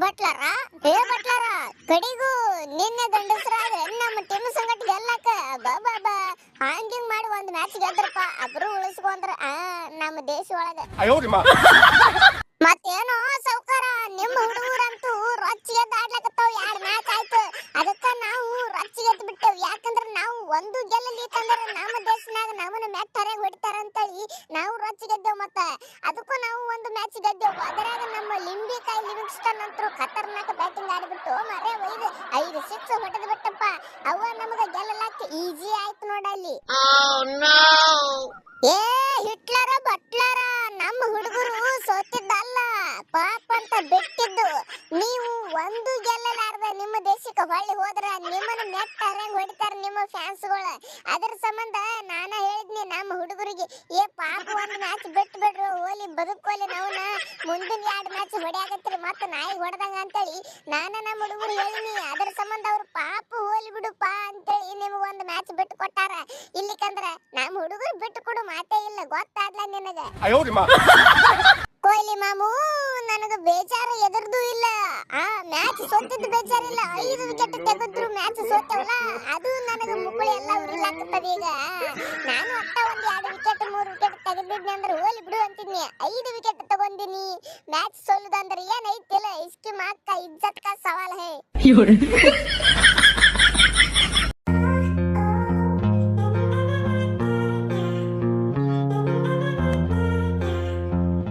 ಬಟ್ಲಾರ ಬಟ್ಲಾರ ಕಡಿಗೂ ನಿನ್ನೆ ಗಂಡಸರಾಗ ನಮ್ಮ ಟೀಮ್ ಸಂಗಟ ಗೆಲ್ಲಕ ಬಾಬಾ ಹ್ಯಾಂಗಿಂಗ್ ಮಾಡಿ ಒಂದ್ ಮ್ಯಾಚ್ ಗೆದ್ರಪ್ಪ ಅಬ್ರು ಉಳಿಸ್ಕೊಂಡ್ರ ನಮ್ಮ ದೇಶ ಒಳಗ ಮತ್ತೇನೋ ಸೌಕಾರ ನಿಮ್ಮ ಹುಡುಗರಂತೂ ರೊಚ್ಚಿಗೆ ದಾಡ್ಲಕತ್ತಾವ 2 ಮ್ಯಾಚ್ ಆಯ್ತು ಅದಕ್ಕ ನಾವು ರೊಚ್ಚಿಗೆ ಎದ್ದು ಬಿಟ್ಟೆವು ಯಾಕಂದ್ರೆ ನಾವು ಒಂದು ಗೆಲ್ಲಲಿಕ್ಕಂದ್ರೆ ನಮ್ಮ ದೇಶನಾಗ ನಮ್ಮನ್ನ ಮ್ಯಾಚ್ ತರಗ ಹೊಡಿತಾರ ಅಂತೇಳಿ ನಾವು ರೊಚ್ಚಿಗೆ ಗೆದ್ದೆವು ಮತ್ತೆ ಅದಕ್ಕೂ ನಾವು ಒಂದು ಮ್ಯಾಚ್ ಗೆದ್ದೆವು ಅದರಾಗ ನಮ್ಮ ಲಿಂಬಿಕಾಯಿ ಲಿವಿಂಗ್ಸ್ಟನ್ ಅಂತೂ ಖತರ್ನಾಕ್ ಬ್ಯಾಟಿಂಗ್ ಆಡಿಬಿಟ್ಟು ಮರೆ ಒಯ್ದು 5 ಸಿಕ್ಸ್ ಹೊಡೆದು ಬಿಟ್ಟಪ್ಪ ಅವ ನಮಗ ಗೆಲ್ಲಲಕ್ಕೆ ಈಜಿ ಆಯ್ತು ನೋಡಲ್ಲಿ ಏ ಹಿಟ್ಲರ ಬಟ್ಲರ ನಮ್ಮ ಹುಡುಗರು ಸೋತಿದ್ದಲ್ಲ ಪಾಪ ಅಂತ ಬಿಟ್ಟಿದ್ದು ನೀವು ಒಂದು ಗೆಲ್ಲಲಾರ್ದ ನಿಮ್ಮ ದೇಶಕ್ಕೆ ಹೊಳ್ಳಿ ಹೋದ್ರ ನಿಮ್ಮನ್ನ ಮೆಟ್ಟರಂಗ್ ಹೊಡಿತಾರ ನಿಮ್ಮ ಫ್ಯಾನ್ಸ್ಗಳು ಅದರ ಸಂಬಂಧ ನಾನ ಹೇಳಿದ್ನಿ ನಮ್ಮ ಹುಡುಗರಿಗೆ ಏ ಪಾಪ ಒಂದು ಮ್ಯಾಚ್ ಬಿಟ್ಟು ಬಿಡ್ರು ಹೋಲಿ ಬದುಕೋಲಿ ನಾವ್ನ ಮುಂದಿನ 2 ಮ್ಯಾಚ್ ಹೊಡ್ಯಾಕತ್ರಿ ಮತ್ತೆ ನಾಯಿ ಹೊಡೆದಂಗ ಅಂತೇಳಿ ನಾನ ನಮ್ಮ ಹುಡುಗರು ಹೇಳಿನಿ ಅದರ ಸಂಬಂಧ ಅವ್ರು ಪಾಪ ಹೋಲಿ ಬಿಡುಪ್ಪ ಅಂತೇಳಿ ನಿಮ್ಗೆ ಒಂದು ಮ್ಯಾಚ್ ಬಿಟ್ಟು ಕೊಟ್ಟಾರ ಇಲ್ಲಿಕಂದ್ರ ನಮ್ಮ ಹುಡುಗರು ಬಿಟ್ಟು ಕೊಡು ಮಾತೇ ಇಲ್ಲ ಗೊತ್ತಾದ್ಲ ನಿನಗ ಕೊಹ್ಲಿ ಮಾಮು ನನಗ ಬೇಜಾರ ಎದರ್ದು ಇಲ್ಲ ಮ್ಯಾಚ್ ಸೋತಿದ್ದು ಬೇಜಾರಿಲ್ಲ 5 ವಿಕೆಟ್ ತೆಗೆದ್ರು ಮ್ಯಾಚ್ ಸೋತವಲ್ಲ ಅದು ನನಗ ಮುಕ್ಕುಳಿ ಎಲ್ಲ ಉರಿಲಾಕತ್ತದ ಈಗ ನಾನು ಅಟ್ಟ ಒಂದ್ 2 ವಿಕೆಟ್ 3 ವಿಕೆಟ್ ತೆಗೆದಿದ್ನಿ ಅಂದ್ರೆ ಹೋಲಿ ಬಿಡು ಅಂತಿದ್ನಿ 5 ವಿಕೆಟ್ ತಗೊಂಡಿನಿ ಮ್ಯಾಚ್ ಸೋಲುದಂದ್ರೆ ಏನೈತಿಲ್ಲ ಇಸ್ಕಿ ಮಾಕ್ಕ ಇಜ್ಜತ್ ಕಾ ಸವಾಲ್ ಹೇ